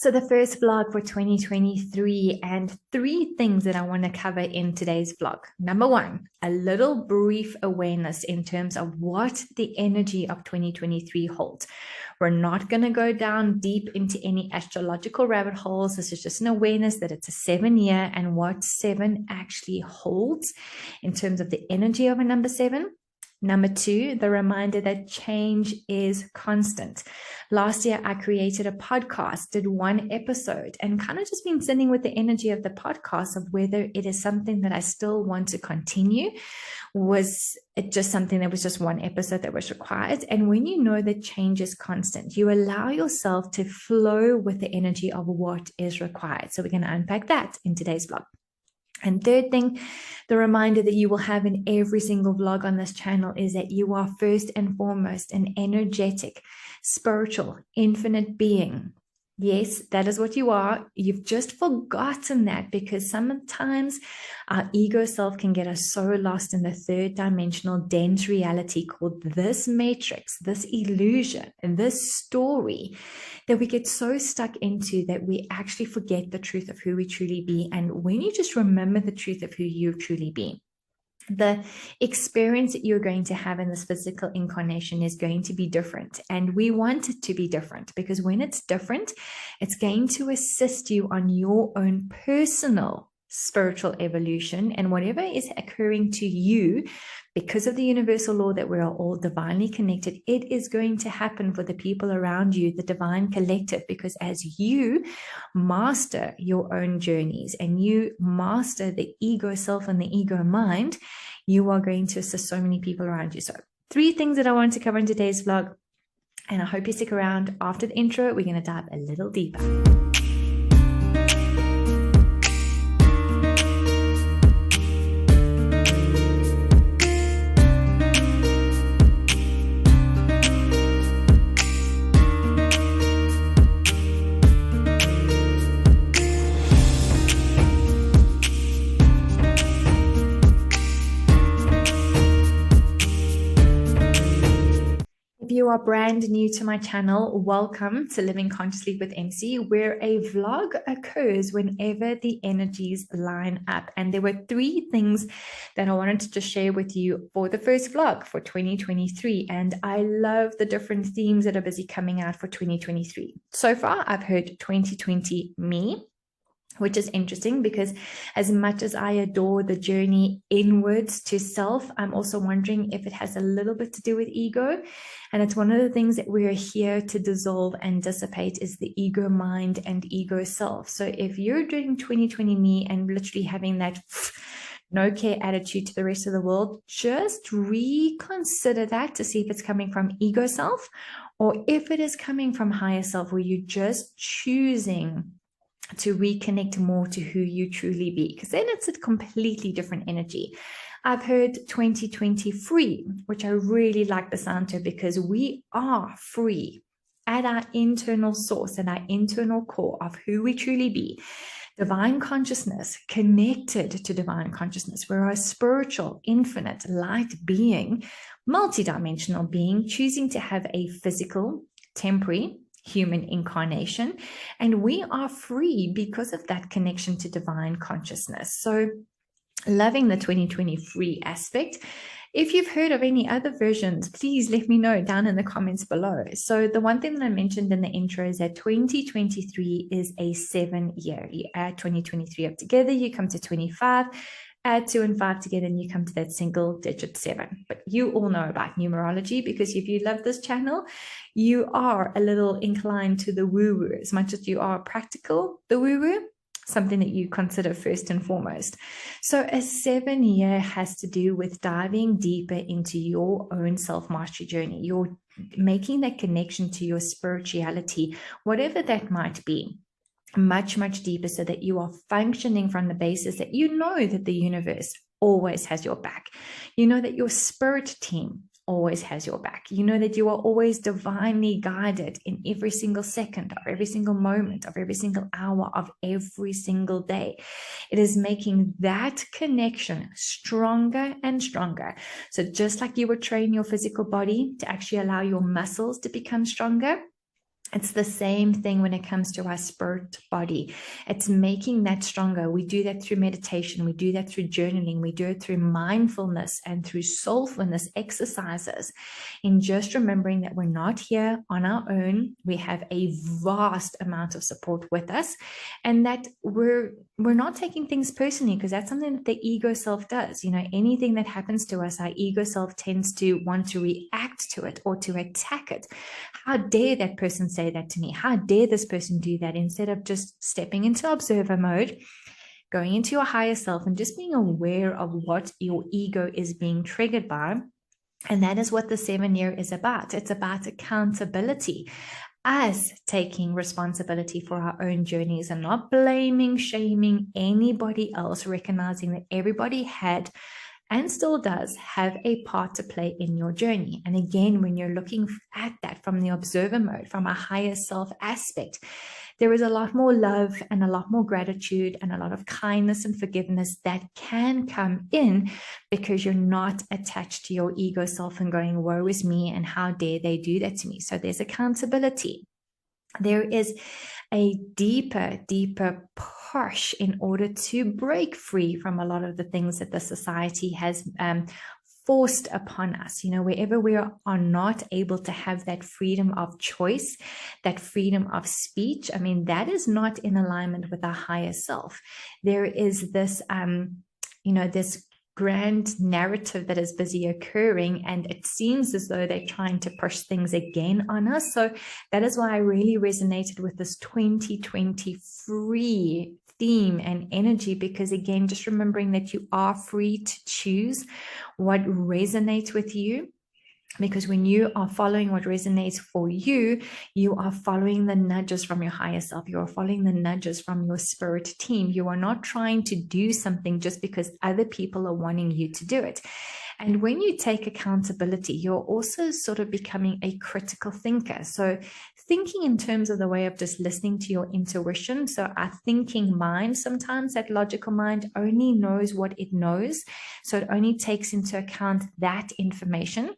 So the first vlog for 2023, and 3 things that I want to cover in today's vlog. Number 1, a little brief awareness in terms of what the energy of 2023 holds. We're not going to go down deep into any astrological rabbit holes. This is just an awareness that it's a 7 year and what 7 actually holds in terms of the energy of a number 7. Number 2, the reminder that change is constant. Last year, I created a podcast, did 1 episode, and kind of just been sitting with the energy of the podcast of whether it is something that I still want to continue. Was it just something that was just 1 episode that was required? And when you know that change is constant, you allow yourself to flow with the energy of what is required. So we're going to unpack that in today's vlog. And third thing, the reminder that you will have in every single vlog on this channel is that you are first and foremost an energetic, spiritual, infinite being. Yes, that is what you are. You've just forgotten that because sometimes our ego self can get us so lost in the 3rd dimensional dense reality called this matrix, this illusion, and this story that we get so stuck into that we actually forget the truth of who we truly be. And when you just remember the truth of who you truly be, the experience that you're going to have in this physical incarnation is going to be different. And we want it to be different because when it's different, it's going to assist you on your own personal spiritual evolution, and whatever is occurring to you because of the universal law that we are all divinely connected, it is going to happen for the people around you, the divine collective, because as you master your own journeys and you master the ego self and the ego mind, you are going to assist so many people around you. So 3 things that I want to cover in today's vlog, and I hope you stick around. After the intro, we're going to dive a little deeper. If you are brand new to my channel, welcome to Living Consciously with MC, where a vlog occurs whenever the energies line up. And there were 3 things that I wanted to just share with you for the first vlog for 2023. And I love the different themes that are busy coming out for 2023. So far, I've heard 2020 me, which is interesting because as much as I adore the journey inwards to self, I'm also wondering if it has a little bit to do with ego. And it's one of the things that we're here to dissolve and dissipate is the ego mind and ego self. So if you're doing 2020 me and literally having that no care attitude to the rest of the world, just reconsider that to see if it's coming from ego self or if it is coming from higher self, where you're just choosing to reconnect more to who you truly be, because then it's a completely different energy. I've heard 2020 free, which I really like the sound to, because we are free at our internal source and our internal core of who we truly be. Divine consciousness, connected to divine consciousness. We're a spiritual, infinite, light being, multidimensional being, choosing to have a physical, temporary, human incarnation, and we are free because of that connection to divine consciousness. So loving the 2020 free aspect. If you've heard of any other versions, please let me know down in the comments below. So the one thing that I mentioned in the intro is that 2023 is a 7 year. You add 2023 up together, you come to 25. Add 2 and 5 together and you come to that single digit 7. But you all know about numerology, because if you love this channel, you are a little inclined to the woo-woo as much as you are practical, the woo-woo, something that you consider first and foremost. So a 7 year has to do with diving deeper into your own self-mastery journey. You're making that connection to your spirituality, whatever that might be. Much, much deeper, so that you are functioning from the basis that you know that the universe always has your back. You know that your spirit team always has your back. You know that you are always divinely guided in every single second of every single moment of every single hour of every single day. It is making that connection stronger and stronger. So just like you would train your physical body to actually allow your muscles to become stronger, It's the same thing when it comes to our spirit body. It's making that stronger. We do that through meditation. We do that through journaling. We do it through mindfulness and through soulfulness exercises. In just remembering that we're not here on our own. We have a vast amount of support with us, and that we're not taking things personally, because that's something that the ego self does. Anything that happens to us, our ego self tends to want to react to it or to attack it. How dare that person say that to me? How dare this person do that? Instead of just stepping into observer mode, going into your higher self and just being aware of what your ego is being triggered by. And that is what the 7 year is about. It's about accountability, us taking responsibility for our own journeys and not blaming, shaming anybody else, recognizing that everybody had and still does have a part to play in your journey. And again, when you're looking at that from the observer mode, from a higher self aspect, there is a lot more love and a lot more gratitude and a lot of kindness and forgiveness that can come in, because you're not attached to your ego self and going, woe is me and how dare they do that to me. So there's accountability. There is a deeper push in order to break free from a lot of the things that the society has forced upon us. Wherever we are not able to have that freedom of choice, that freedom of speech, that is not in alignment with our higher self. There is this, this grand narrative that is busy occurring, and it seems as though they're trying to push things again on us. So that is why I really resonated with this 2023 theme and energy, because again, just remembering that you are free to choose what resonates with you. Because when you are following what resonates for you, you are following the nudges from your higher self. You are following the nudges from your spirit team. You are not trying to do something just because other people are wanting you to do it. And when you take accountability, you're also sort of becoming a critical thinker. So thinking in terms of the way of just listening to your intuition. So our thinking mind, sometimes that logical mind only knows what it knows. So it only takes into account that information.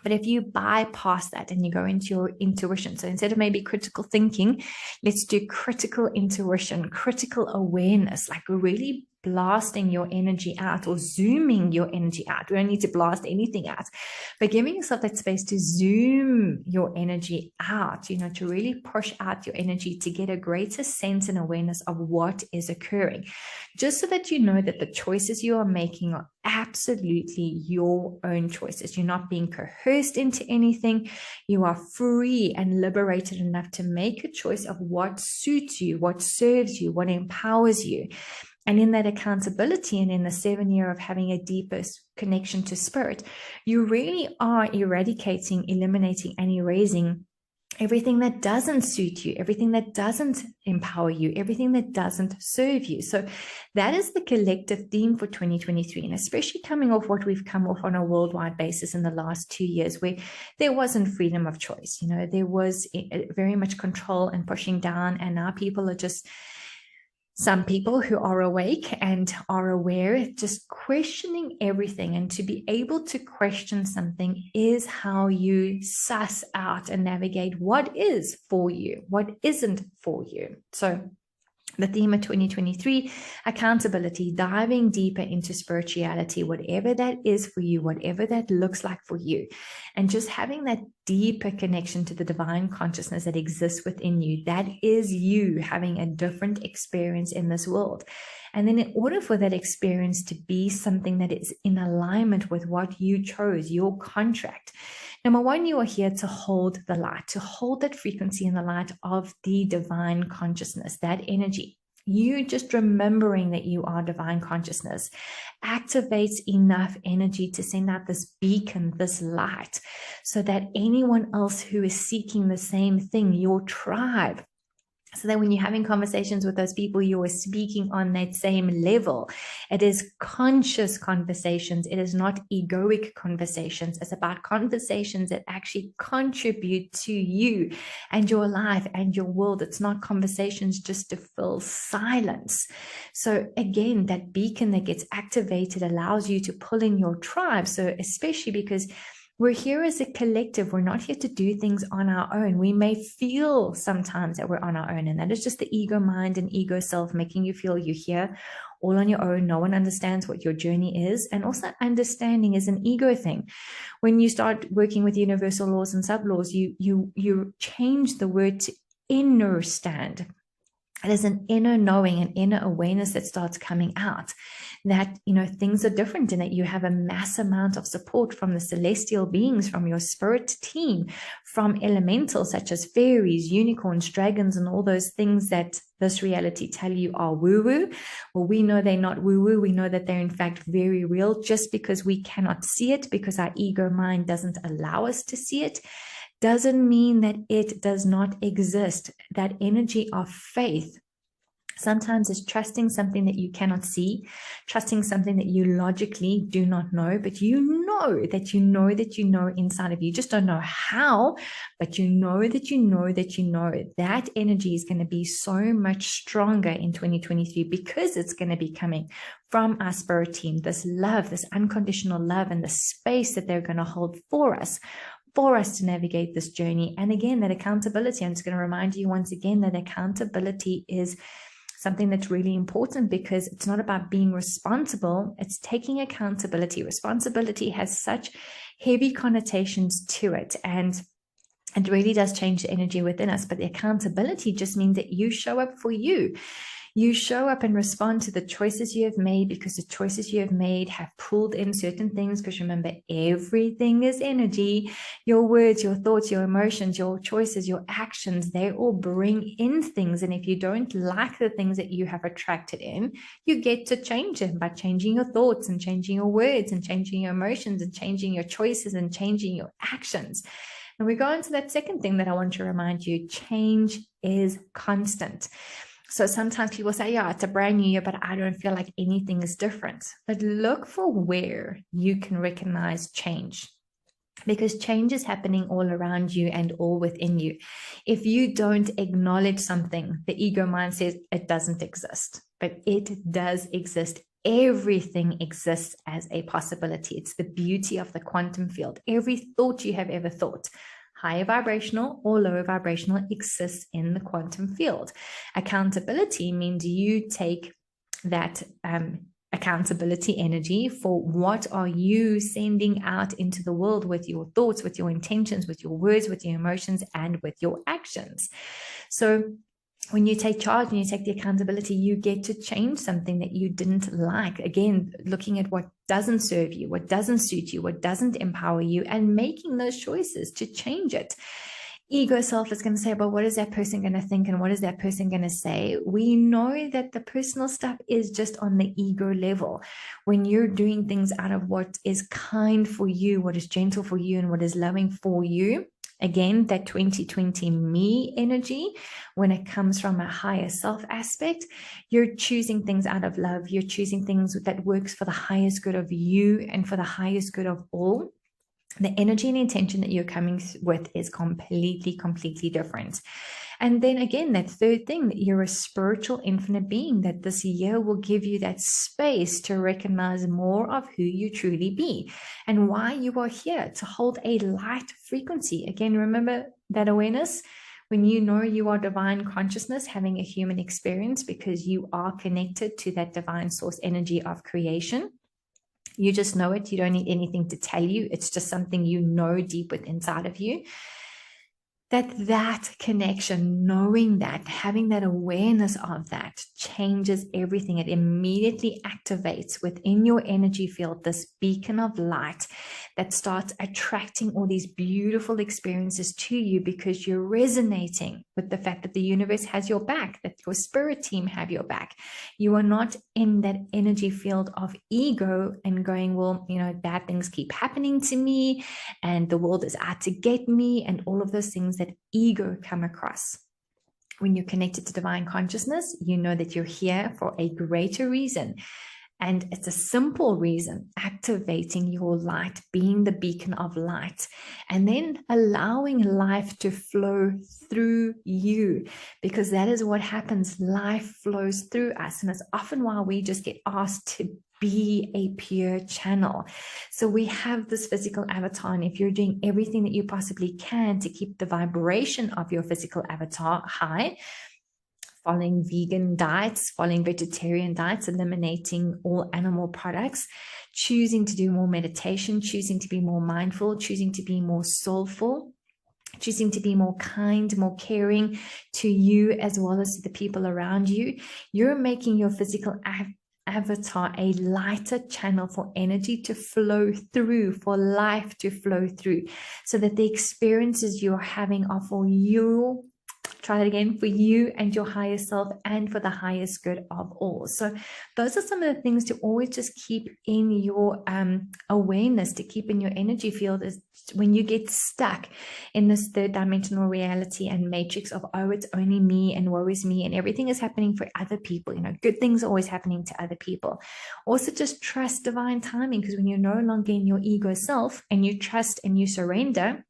But if you bypass that and you go into your intuition, so instead of maybe critical thinking, let's do critical intuition, critical awareness, like really blasting your energy out or zooming your energy out. We don't need to blast anything out, but giving yourself that space to zoom your energy out, to really push out your energy to get a greater sense and awareness of what is occurring, just so that you know that the choices you are making are absolutely your own choices. You're not being coerced into anything. You are free and liberated enough to make a choice of what suits you, what serves you, what empowers you. And in that accountability and in the 7 year of having a deeper connection to spirit, you really are eradicating, eliminating, and erasing everything that doesn't suit you, everything that doesn't empower you, everything that doesn't serve you. So that is the collective theme for 2023, and especially coming off what we've come off on a worldwide basis in the last 2 years, where there wasn't freedom of choice. There was very much control and pushing down, and now people are just, some people who are awake and are aware, just questioning everything. And to be able to question something is how you suss out and navigate what is for you, what isn't for you. So the theme of 2023, accountability, diving deeper into spirituality, whatever that is for you, whatever that looks like for you, and just having that deeper connection to the divine consciousness that exists within you. That is you having a different experience in this world. And then in order for that experience to be something that is in alignment with what you chose, your contract, number one, you are here to hold the light, to hold that frequency and the light of the divine consciousness, that energy. You just remembering that you are divine consciousness activates enough energy to send out this beacon, this light, so that anyone else who is seeking the same thing, your tribe, so that when you're having conversations with those people, you are speaking on that same level. It is conscious conversations. It is not egoic conversations. It's about conversations that actually contribute to you and your life and your world. It's not conversations just to fill silence. So again, that beacon that gets activated allows you to pull in your tribe. So especially because We're here as a collective. We're not here to do things on our own. We may feel sometimes that we're on our own, and that is just the ego mind and ego self making you feel you're here all on your own. No one understands what your journey is. And also understanding is an ego thing. When you start working with universal laws and sub-laws, you change the word to inner stand. There's an inner knowing, an inner awareness that starts coming out, that, things are different, and that you have a mass amount of support from the celestial beings, from your spirit team, from elementals such as fairies, unicorns, dragons, and all those things that this reality tell you are woo-woo. Well, we know they're not woo-woo. We know that they're in fact very real. Just because we cannot see it, because our ego mind doesn't allow us to see it, doesn't mean that it does not exist. That energy of faith sometimes is trusting something that you cannot see, trusting something that you logically do not know, but you know that you know that you know inside of you. You just don't know how, but you know that you know that you know. That energy is going to be so much stronger in 2023 because it's going to be coming from our spirit team. This love, this unconditional love, and the space that they're going to hold for us to navigate this journey. And again, that accountability, I'm just going to remind you once again that accountability is something that's really important, because it's not about being responsible, it's taking accountability. Responsibility has such heavy connotations to it, and it really does change the energy within us. But the accountability just means that you show up for you. You show up and respond to the choices you have made, because the choices you have made have pulled in certain things. Because remember, everything is energy. Your words, your thoughts, your emotions, your choices, your actions, they all bring in things. And if you don't like the things that you have attracted in, you get to change them by changing your thoughts and changing your words and changing your emotions and changing your choices and changing your actions. And we go into that second thing that I want to remind you: change is constant. So sometimes people say, yeah, it's a brand new year, but I don't feel like anything is different. But look for where you can recognize change, because change is happening all around you and all within you. If you don't acknowledge something, the ego mind says it doesn't exist, but it does exist. Everything exists as a possibility. It's the beauty of the quantum field. Every thought you have ever thought, higher vibrational or lower vibrational, exists in the quantum field. Accountability means you take that accountability energy for what are you sending out into the world with your thoughts, with your intentions, with your words, with your emotions, and with your actions. So when you take charge and you take the accountability, you get to change something that you didn't like. Again, looking at what doesn't serve you, what doesn't suit you, what doesn't empower you, and making those choices to change it. Ego self is going to say, but what is that person going to think? And what is that person going to say? We know that the personal stuff is just on the ego level. When you're doing things out of what is kind for you, what is gentle for you, and what is loving for you, again, that 2020 me energy, when it comes from a higher self aspect, you're choosing things out of love. You're choosing things that works for the highest good of you and for the highest good of all. The energy and intention that you're coming with is completely different. And then again, that third thing, that you're a spiritual infinite being, that this year will give you that space to recognize more of who you truly be and why you are here, to hold a light frequency. Again, remember that awareness. When you know you are divine consciousness having a human experience, because you are connected to that divine source energy of creation. You just know it. You don't need anything to tell you. It's just something you know deep within inside of you. That connection, knowing that, having that awareness of that, changes everything. It immediately activates within your energy field this beacon of light that starts attracting all these beautiful experiences to you, because you're resonating with the fact that the universe has your back, that your spirit team have your back. You are not in that energy field of ego and going, well, bad things keep happening to me and the world is out to get me, and all of those things that ego come across. When you're connected to divine consciousness, you know that you're here for a greater reason. And it's a simple reason: activating your light, being the beacon of light, and then allowing life to flow through you, because that is what happens. Life flows through us. And it's often why we just get asked to be a pure channel. So we have this physical avatar, and if you're doing everything that you possibly can to keep the vibration of your physical avatar high, following vegan diets, following vegetarian diets, eliminating all animal products, choosing to do more meditation, choosing to be more mindful, choosing to be more soulful, choosing to be more kind, more caring to you as well as to the people around you, you're making your physical avatar a lighter channel for energy to flow through, for life to flow through, so that the experiences you're having are for you. Try that again, for you and your higher self, and for the highest good of all. So those are some of the things to always just keep in your awareness, to keep in your energy field, is when you get stuck in this third dimensional reality and matrix of, oh, it's only me and woe is me and everything is happening for other people. You know, good things are always happening to other people. Also, just trust divine timing, because when you're no longer in your ego self and you trust and you surrender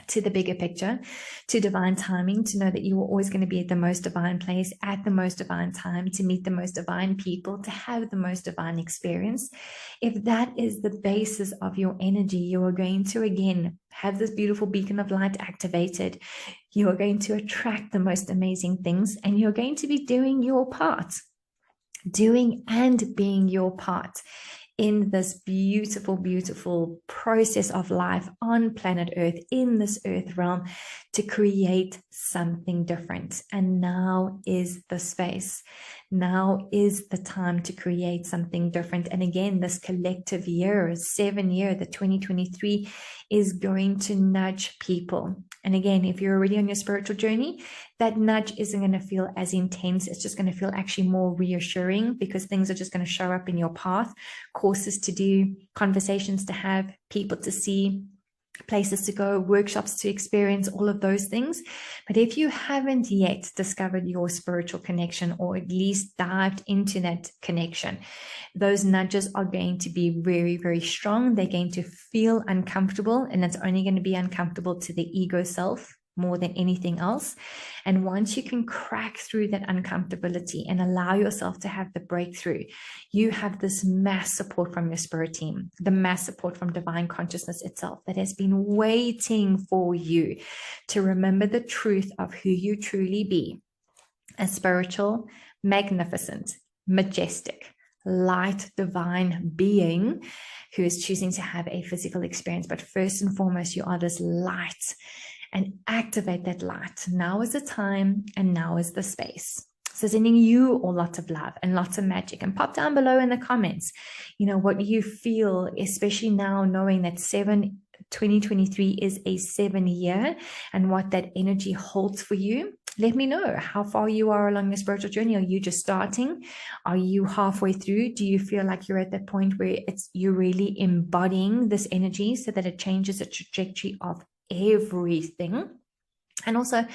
to the bigger picture, to divine timing, to know that you are always going to be at the most divine place at the most divine time, to meet the most divine people, to have the most divine experience. If that is the basis of your energy, you are going to again have this beautiful beacon of light activated. You are going to attract the most amazing things, and you're going to be doing your part, doing and being your part in this beautiful, beautiful process of life on planet Earth, in this Earth realm, to create something different. And now is the space. Now is the time to create something different. And again, this collective year, 7 year, the 2023, is going to nudge people. And again, if you're already on your spiritual journey, that nudge isn't going to feel as intense. It's just going to feel actually more reassuring, because things are just going to show up in your path. Courses to do, conversations to have, people to see, places to go, workshops to experience, all of those things. But if you haven't yet discovered your spiritual connection, or at least dived into that connection, those nudges are going to be very, very strong. They're going to feel uncomfortable, and it's only going to be uncomfortable to the ego self more than anything else. And once you can crack through that uncomfortability and allow yourself to have the breakthrough, you have this mass support from your spirit team, the mass support from divine consciousness itself, that has been waiting for you to remember the truth of who you truly be: a spiritual, magnificent, majestic, light, divine being who is choosing to have a physical experience. But first and foremost, you are this light, and activate that light. Now is the time, and now is the space. So sending you all lots of love and lots of magic, and pop down below in the comments, you know, what you feel, especially now knowing that 2023 is a 7 year, and what that energy holds for you. Let me know how far you are along the spiritual journey. Are you just starting? Are you halfway through? Do you feel like you're at that point where you're really embodying this energy so that it changes the trajectory of everything? And also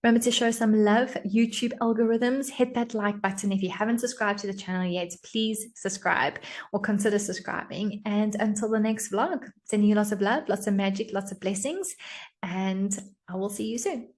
remember to show some love. YouTube algorithms, hit that like button. If you haven't subscribed to the channel yet, please subscribe or consider subscribing. And until the next vlog, sending you lots of love, lots of magic, lots of blessings, and I will see you soon.